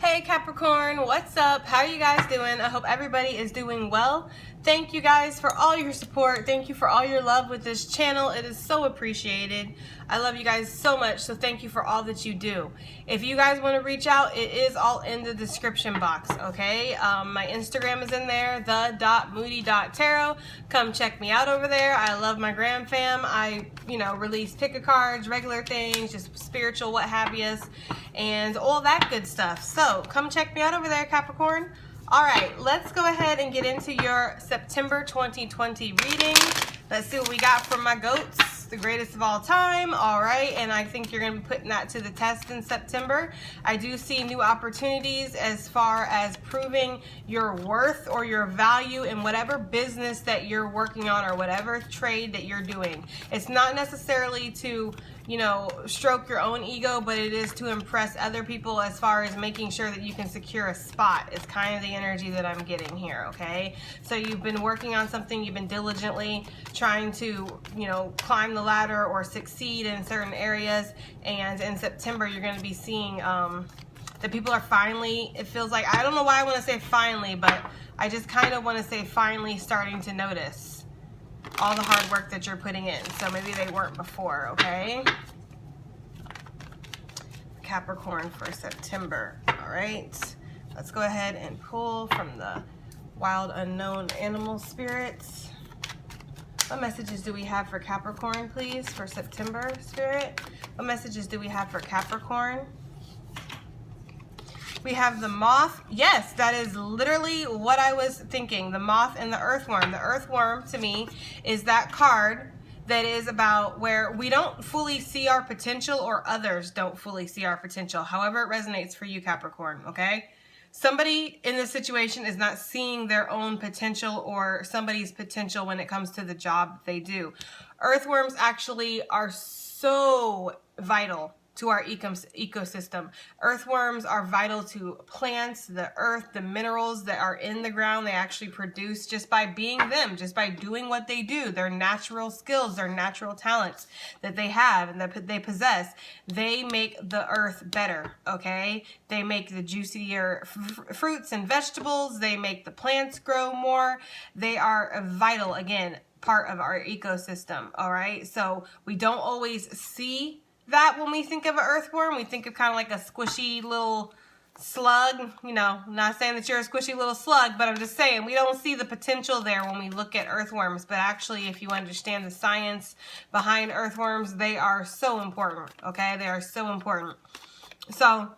Hey Capricorn, what's up? How are you guys doing? I hope everybody is doing well. Thank you guys for all your support. Thank you for all your love with this channel. It is so appreciated. I love you guys so much, so thank you for all that you do. If you guys want to reach out, it is all in the description box, okay? My Instagram is in there, the.moody.tarot. Come check me out over there. I love my gram fam. I, release pick-a-cards, regular things, just spiritual, what have yous, and all that good stuff. So come check me out over there, Capricorn. All right, let's go ahead and get into your September 2020 reading. Let's see what we got from my goats, the greatest of all time. All right, and I think you're going to be putting that to the test in September. I do see new opportunities as far as proving your worth or your value in whatever business that you're working on or whatever trade that you're doing. It's not necessarily to stroke your own ego, but it is to impress other people as far as making sure that you can secure a spot. It's kind of the energy that I'm getting here, okay? So you've been working on something, you've been diligently trying to, climb the ladder or succeed in certain areas, and in September you're going to be seeing that people are finally, it feels like, I don't know why I want to say finally, but I just kind of want to say finally starting to notice all the hard work that you're putting in. So maybe they weren't before, okay? Capricorn for September. All right. Let's go ahead and pull from the wild unknown animal spirits. What messages do we have for Capricorn, please, for September, Spirit? What messages do we have for Capricorn? We have the moth. Yes, that is literally what I was thinking. The moth and the earthworm. The earthworm, to me, is that card that is about where we don't fully see our potential or others don't fully see our potential. However it resonates for you, Capricorn, okay? Somebody in this situation is not seeing their own potential or somebody's potential when it comes to the job that they do. Earthworms actually are so vital to our ecosystem. Earthworms are vital to plants, the earth, the minerals that are in the ground. They actually produce just by being them, just by doing what they do, their natural skills, their natural talents that they have and that they possess. They make the earth better, okay? They make the juicier fruits and vegetables. They make the plants grow more. They are vital, again, part of our ecosystem, all right? So we don't always see that when we think of an earthworm. We think of kind of like a squishy little slug. Not saying that you're a squishy little slug, but I'm just saying we don't see the potential there when we look at earthworms. But actually, if you understand the science behind earthworms, they are so important, okay? They are so important. So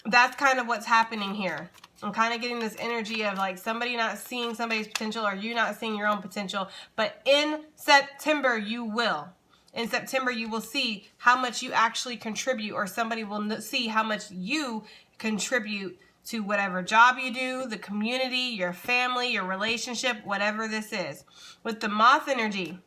that's kind of what's happening here. I'm kind of getting this energy of like somebody not seeing somebody's potential or you not seeing your own potential. But in September, you will. In September, you will see how much you actually contribute, or somebody will see how much you contribute to whatever job you do, the community, your family, your relationship, whatever this is. With the moth energy,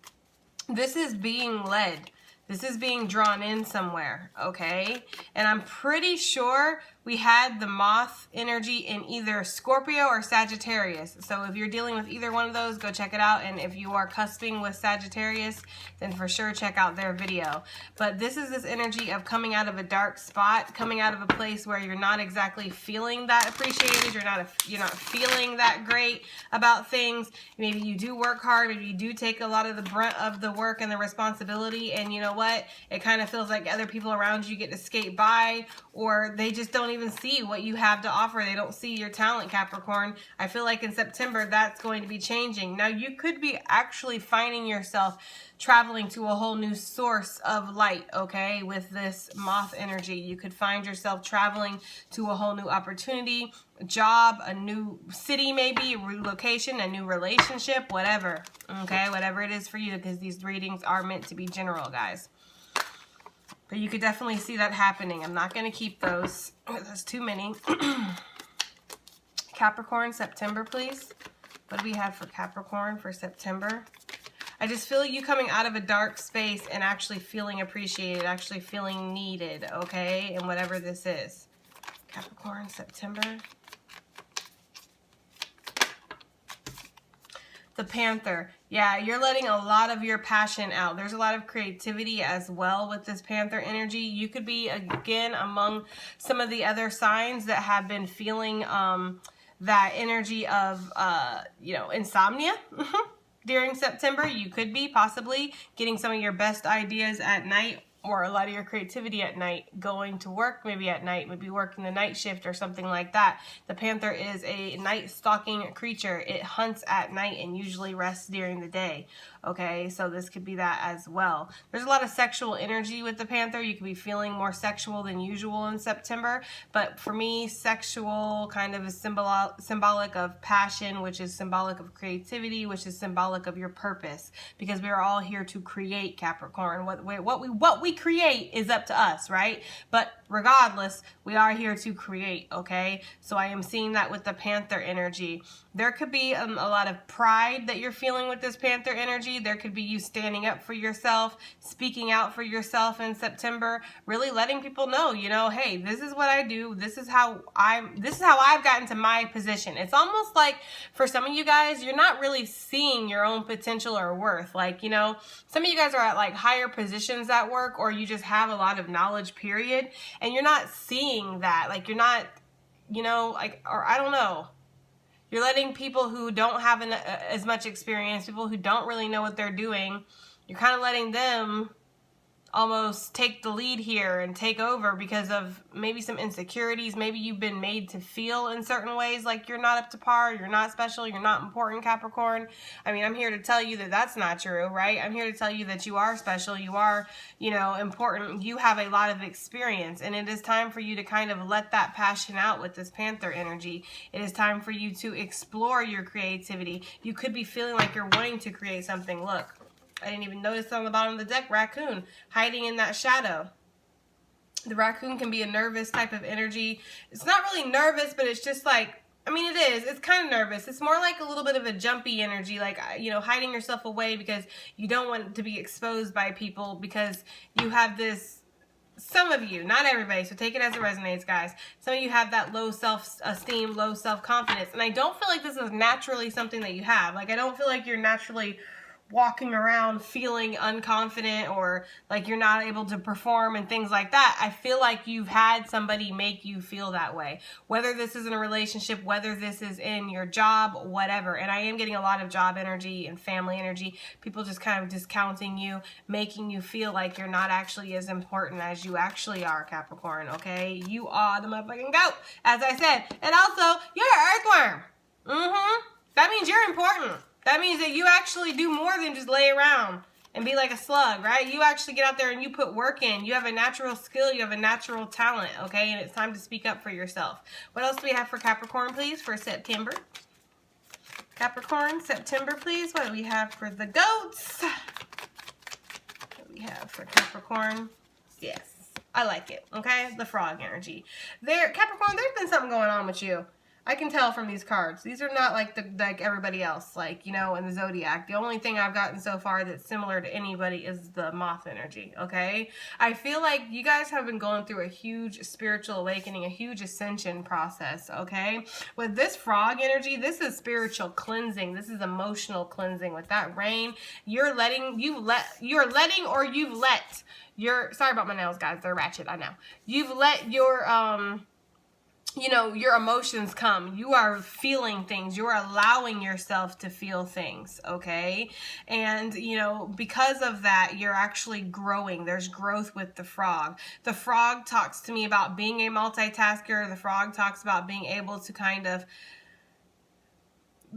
this is being led. This is being drawn in somewhere, okay? And I'm pretty sure we had the moth energy in either Scorpio or Sagittarius. So if you're dealing with either one of those, go check it out. And if you are cusping with Sagittarius, then for sure check out their video. But this is this energy of coming out of a dark spot, coming out of a place where you're not exactly feeling that appreciated, you're not feeling that great about things. Maybe you do work hard, maybe you do take a lot of the brunt of the work and the responsibility, and you know what? It kind of feels like other people around you get to skate by, or they just don't even see what you have to offer. They don't see your talent, Capricorn. I feel like in September that's going to be changing. Now you could be actually finding yourself traveling to a whole new source of light, okay? With this moth energy, you could find yourself traveling to a whole new opportunity, job, a new city, maybe a relocation, a new relationship, whatever, okay? Whatever it is for you, because these readings are meant to be general, guys. But you could definitely see that happening. I'm not going to keep those. There's too many. Capricorn, September, please. What do we have for Capricorn for September? I just feel you coming out of a dark space and actually feeling appreciated, actually feeling needed, okay? And whatever this is. Capricorn, September. The Panther. Yeah, you're letting a lot of your passion out. There's a lot of creativity as well with this Panther energy. You could be, again, among some of the other signs that have been feeling that energy of, insomnia. During September. You could be possibly getting some of your best ideas at night, or a lot of your creativity at night, going to work maybe at night, maybe working the night shift or something like that. The Panther is a night stalking creature. It hunts at night and usually rests during the day. Okay, so this could be that as well. There's a lot of sexual energy with the Panther. You could be feeling more sexual than usual in September, but for me, sexual kind of is symbolic of passion, which is symbolic of creativity, which is symbolic of your purpose, because we are all here to create, Capricorn. What we create is up to us, right? But regardless, we are here to create, okay? So I am seeing that with the Panther energy. There could be a lot of pride that you're feeling with this Panther energy. There could be you standing up for yourself, speaking out for yourself in September, really letting people know, hey, this is what I do. This is how I've gotten to my position. It's almost like for some of you guys, you're not really seeing your own potential or worth. Like, some of you guys are at like higher positions at work, or you just have a lot of knowledge, period, and you're not seeing that. Like, you're not, or I don't know. You're letting people who don't have as much experience, people who don't really know what they're doing, you're kind of letting them almost take the lead here and take over because of maybe some insecurities. Maybe you've been made to feel in certain ways like you're not up to par, you're not special, you're not important, Capricorn. I mean, I'm here to tell you that that's not true, right? I'm here to tell you that you are special, you are, important, you have a lot of experience, and it is time for you to kind of let that passion out with this Panther energy. It is time for you to explore your creativity. You could be feeling like you're wanting to create something. Look, I didn't even notice on the bottom of the deck, raccoon, hiding in that shadow. The raccoon can be a nervous type of energy. It's not really nervous, but it's just like, it is. It's kind of nervous. It's more like a little bit of a jumpy energy, like, hiding yourself away because you don't want to be exposed by people, because you have this, some of you, not everybody, so take it as it resonates, guys. Some of you have that low self-esteem, low self-confidence, and I don't feel like this is naturally something that you have. Like, I don't feel like you're naturally walking around feeling unconfident, or like you're not able to perform and things like that. I feel like you've had somebody make you feel that way, whether this is in a relationship, whether this is in your job, whatever. And I am getting a lot of job energy and family energy, people just kind of discounting you, making you feel like you're not actually as important as you actually are, Capricorn. Okay, you are the motherfucking goat, as I said. And also, you're an earthworm. That means you're important. That means that you actually do more than just lay around and be like a slug, right? You actually get out there and you put work in. You have a natural skill. You have a natural talent, okay? And it's time to speak up for yourself. What else do we have for Capricorn, please, for September? Capricorn, September, please. What do we have for the goats? What do we have for Capricorn? Yes, I like it, okay? The frog energy. Capricorn, there's been something going on with you. I can tell from these cards. These are not like everybody else, like, in the zodiac. The only thing I've gotten so far that's similar to anybody is the moth energy, okay? I feel like you guys have been going through a huge spiritual awakening, a huge ascension process, okay? With this frog energy, this is spiritual cleansing. This is emotional cleansing. With that rain, you've let sorry about my nails, guys. They're ratchet, I know. You've let your your emotions come. You are feeling things. You are allowing yourself to feel things, okay? And, because of that, you're actually growing. There's growth with the frog. The frog talks to me about being a multitasker. The frog talks about being able to kind of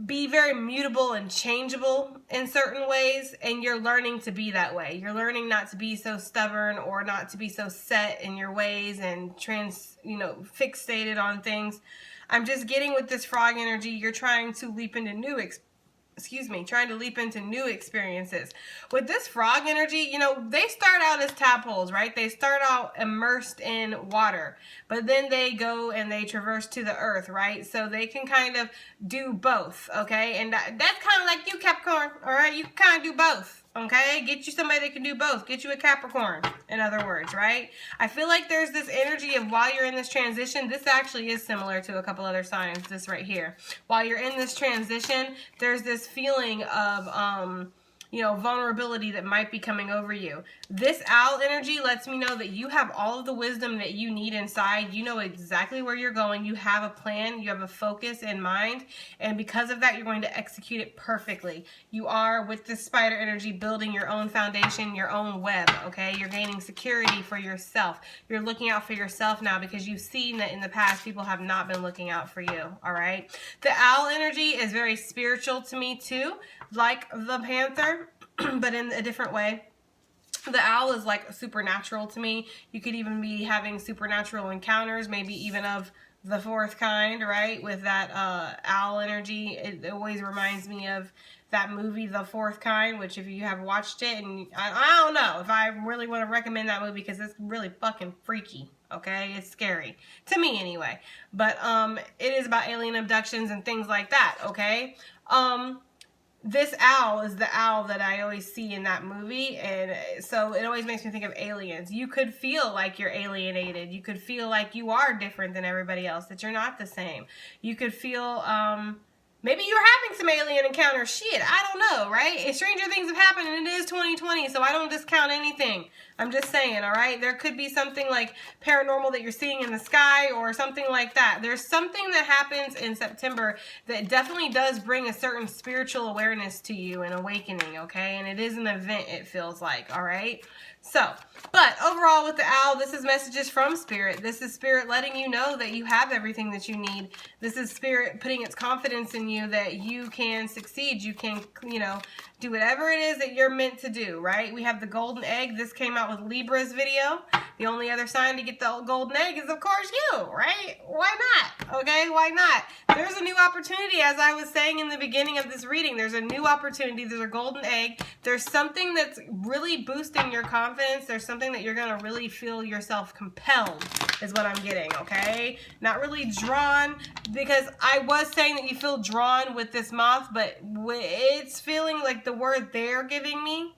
be very mutable and changeable in certain ways, and you're learning to be that way. You're learning not to be so stubborn or not to be so set in your ways and fixated on things. I'm just getting with this frog energy, you're trying to leap into new experiences. With this frog energy, they start out as tadpoles, right? They start out immersed in water, but then they go and they traverse to the earth, right? So they can kind of do both, okay? And that's kind of like you, Capricorn, all right? You can kind of do both. Okay, get you somebody that can do both. Get you a Capricorn, in other words, right? I feel like there's this energy of while you're in this transition, this actually is similar to a couple other signs, this right here. While you're in this transition, there's this feeling of, you know, vulnerability that might be coming over you. This owl energy lets me know that you have all of the wisdom that you need inside. You know exactly where you're going. You have a plan. You have a focus in mind. And because of that, you're going to execute it perfectly. You are, with this spider energy, building your own foundation, your own web, okay? You're gaining security for yourself. You're looking out for yourself now because you've seen that in the past, people have not been looking out for you, all right? The owl energy is very spiritual to me too, like the panther, but in a different way. The owl is like supernatural to me. You could even be having supernatural encounters, maybe even of the fourth kind, right? With that owl energy. It always reminds me of that movie, The Fourth Kind, which if you have watched it, and I don't know if I really want to recommend that movie because it's really fucking freaky. Okay, it's scary to me anyway. But it is about alien abductions and things like that. Okay. This owl is the owl that I always see in that movie, and so it always makes me think of aliens. You could feel like you're alienated. You could feel like you are different than everybody else, that you're not the same. You could feel, maybe you're having some alien encounter shit. I don't know, right? And stranger things have happened, and it is 2020, so I don't discount anything. I'm just saying, all right? There could be something like paranormal that you're seeing in the sky or something like that. There's something that happens in September that definitely does bring a certain spiritual awareness to you, an awakening, okay? And it is an event, it feels like, all right? So, but overall with the owl, this is messages from Spirit. This is Spirit letting you know that you have everything that you need. This is Spirit putting its confidence in you that you can succeed. You can, you know, do whatever it is that you're meant to do, right? We have the golden egg. This came out with Libra's video. The only other sign to get the golden egg is, of course, you, right? Why not? Okay, why not? There's a new opportunity, as I was saying in the beginning of this reading. There's a new opportunity. There's a golden egg. There's something that's really boosting your confidence. There's something that you're going to really feel yourself compelled, is what I'm getting, okay? Not really drawn, because I was saying that you feel drawn with this moth, but it's feeling like the word they're giving me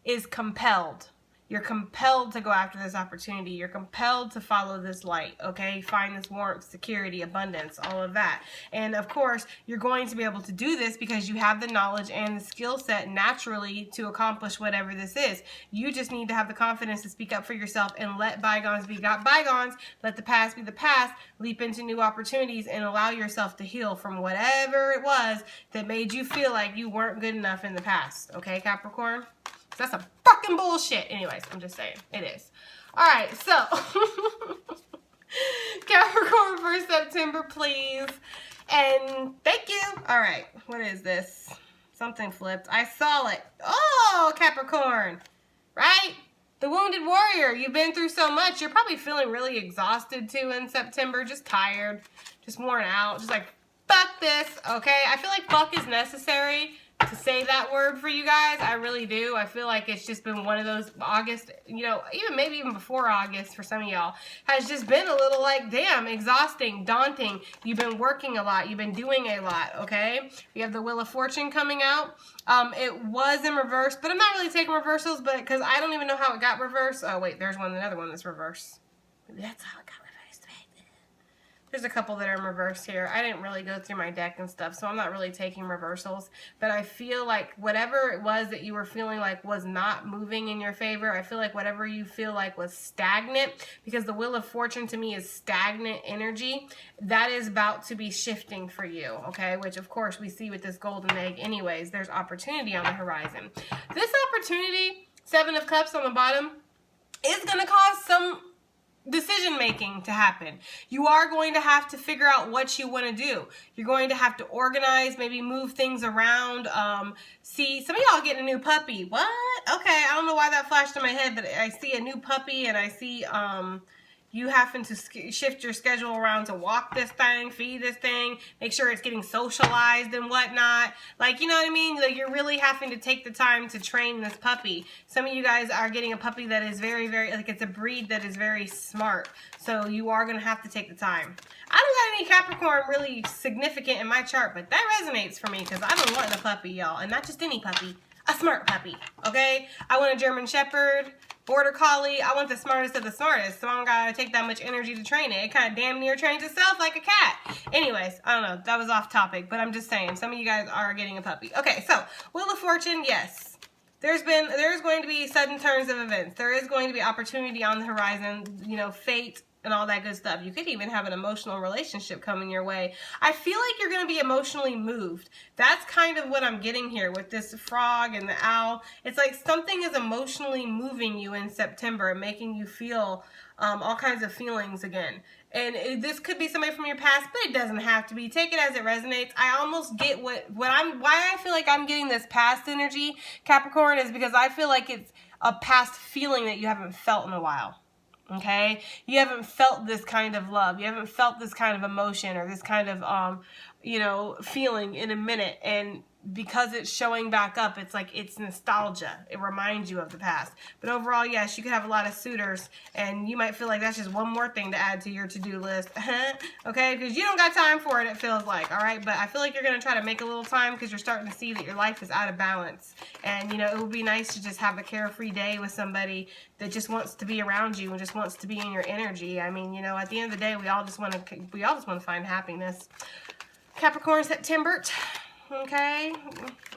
is compelled. You're compelled to go after this opportunity. You're compelled to follow this light, okay? Find this warmth, security, abundance, all of that. And of course, you're going to be able to do this because you have the knowledge and the skill set naturally to accomplish whatever this is. You just need to have the confidence to speak up for yourself and let bygones be bygones. Let the past be the past. Leap into new opportunities and allow yourself to heal from whatever it was that made you feel like you weren't good enough in the past, okay, Capricorn? That's some fucking bullshit. Anyways, I'm just saying. It is. Alright, so. Capricorn for September, please. And thank you. Alright, what is this? Something flipped. I saw it. Oh, Capricorn. Right? The Wounded Warrior. You've been through so much. You're probably feeling really exhausted too in September. Just tired. Just worn out. Just like, fuck this. Okay? I feel like fuck is necessary to say that word for you guys. I really do. I feel like it's just been one of those August, you know, maybe even before August for some of y'all, has just been a little like, damn, exhausting, daunting. You've been working a lot. You've been doing a lot, okay? We have the Wheel of Fortune coming out. It was in reverse, but I'm not really taking reversals, but because I don't even know how it got reversed. Oh, wait, there's another one that's reversed. Maybe that's how it got reversed. There's a couple that are in reverse here. I didn't really go through my deck and stuff, so I'm not really taking reversals. But I feel like whatever it was that you were feeling like was not moving in your favor, I feel like whatever you feel like was stagnant, because the Wheel of Fortune to me is stagnant energy, that is about to be shifting for you, okay? Which, of course, we see with this golden egg anyways. There's opportunity on the horizon. This opportunity, Seven of Cups on the bottom, is going to cause some decision making to happen. You are going to have to figure out what you want to do. You're going to have to organize, maybe move things around. See, some of y'all getting a new puppy. What? Okay, I don't know why that flashed in my head, but I see a new puppy and I see you having to shift your schedule around to walk this thing, feed this thing, make sure it's getting socialized and whatnot. Like, you know what I mean? Like, you're really having to take the time to train this puppy. Some of you guys are getting a puppy that is very, very, like, it's a breed that is very smart. So you are going to have to take the time. I don't got any Capricorn really significant in my chart, but that resonates for me because I've been wanting a puppy, y'all. And not just any puppy. a smart puppy, okay? I want a German Shepherd, Border Collie. I want the smartest of the smartest, so I don't gotta take that much energy to train it. It kind of damn near trains itself like a cat. Anyways, I don't know, that was off topic, but I'm just saying, some of you guys are getting a puppy. Okay, so, Wheel of Fortune, yes. There's going to be sudden turns of events. There is going to be opportunity on the horizon, you know, fate, and all that good stuff. You could even have an emotional relationship coming your way. I feel like you're going to be emotionally moved. That's kind of what I'm getting here with this frog and the owl. It's like something is emotionally moving you in September and making you feel all kinds of feelings again. And this could be somebody from your past, but it doesn't have to be. Take it as it resonates. I almost get why I feel like I'm getting this past energy, Capricorn, is because I feel like it's a past feeling that you haven't felt in a while. Okay, you haven't felt this kind of love. You haven't felt this kind of emotion or this kind of, you know, feeling in a minute. And because it's showing back up, it's like it's nostalgia. It reminds you of the past. But overall, yes, you could have a lot of suitors, and you might feel like that's just one more thing to add to your to-do list. Okay, because you don't got time for it, it feels like. All right, but I feel like you're going to try to make a little time because you're starting to see that your life is out of balance. And, you know, it would be nice to just have a carefree day with somebody that just wants to be around you and just wants to be in your energy. I mean, you know, at the end of the day, we all just want to find happiness. Capricorn, September. Okay,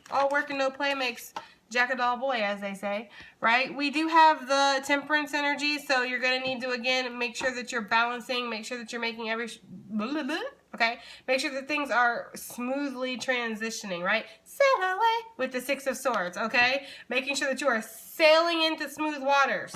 all work and no play makes Jack a dull boy, as they say, right? We do have the Temperance energy, so you're going to need to, again, make sure that you're balancing, make sure that you're making okay? Make sure that things are smoothly transitioning, right? Sail away with the Six of Swords, okay? Making sure that you are sailing into smooth waters.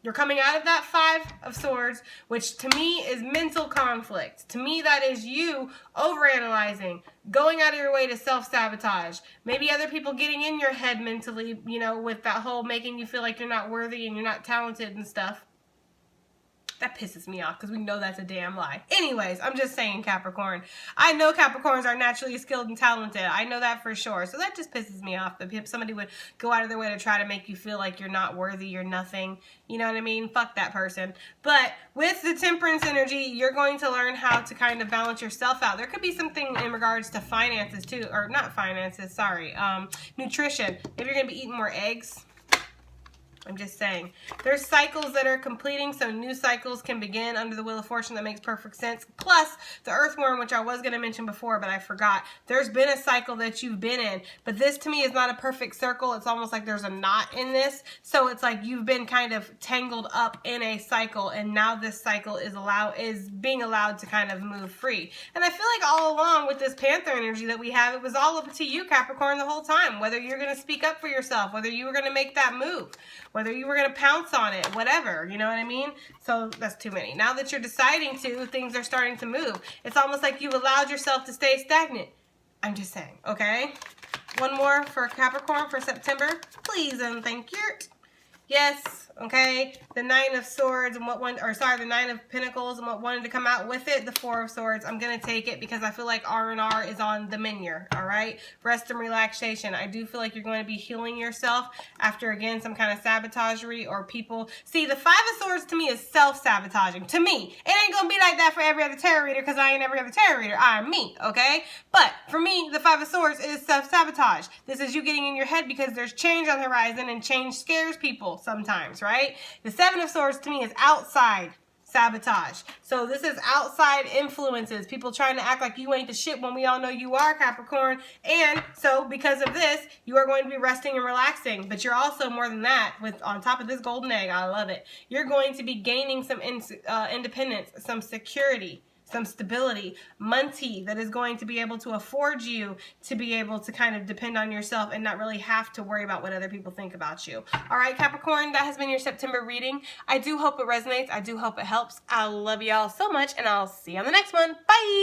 You're coming out of that Five of Swords, which to me is mental conflict. To me, that is you overanalyzing, going out of your way to self-sabotage. Maybe other people getting in your head mentally, you know, with that whole making you feel like you're not worthy and you're not talented and stuff. That pisses me off because we know that's a damn lie. Anyways, I'm just saying, Capricorn. I know Capricorns are naturally skilled and talented. I know that for sure. So that just pisses me off that somebody would go out of their way to try to make you feel like you're not worthy, you're nothing. You know what I mean? Fuck that person. But with the Temperance energy, you're going to learn how to kind of balance yourself out. There could be something in regards to finances too, or not finances, sorry. Nutrition. Maybe you're going to be eating more eggs. I'm just saying. There's cycles that are completing, so new cycles can begin under the Wheel of Fortune. That makes perfect sense. Plus, the Earthworm, which I was going to mention before, but I forgot. There's been a cycle that you've been in, but this to me is not a perfect circle. It's almost like there's a knot in this. So it's like you've been kind of tangled up in a cycle, and now this cycle is being allowed to kind of move free. And I feel like all along with this Panther energy that we have, it was all up to you, Capricorn, the whole time. Whether you're going to speak up for yourself, whether you were going to make that move, whether you were going to pounce on it, whatever, you know what I mean? So that's too many. Now that you're deciding to, things are starting to move. It's almost like you've allowed yourself to stay stagnant. I'm just saying, okay? One more for Capricorn for September. Please and thank you. Yes, okay, the Nine of Swords and the Nine of Pentacles and what wanted to come out with it, the Four of Swords. I'm going to take it because I feel like R&R is on the menu, all right? Rest and relaxation. I do feel like you're going to be healing yourself after, again, some kind of sabotagery or people. See, the Five of Swords to me is self-sabotaging. To me, it ain't going to be like that for every other tarot reader because I ain't every other tarot reader. I'm me, okay? But for me, the Five of Swords is self-sabotage. This is you getting in your head because there's change on the horizon and change scares people sometimes, right? The Seven of Swords to me is outside sabotage. So this is outside influences, people trying to act like you ain't the shit when we all know you are, Capricorn. And so because of this, you are going to be resting and relaxing, but you're also more than that, with on top of this golden egg, I love it, you're going to be gaining some independence, some security, some stability, money that is going to be able to afford you to be able to kind of depend on yourself and not really have to worry about what other people think about you. All right, Capricorn, that has been your September reading. I do hope it resonates. I do hope it helps. I love y'all so much, and I'll see you on the next one. Bye!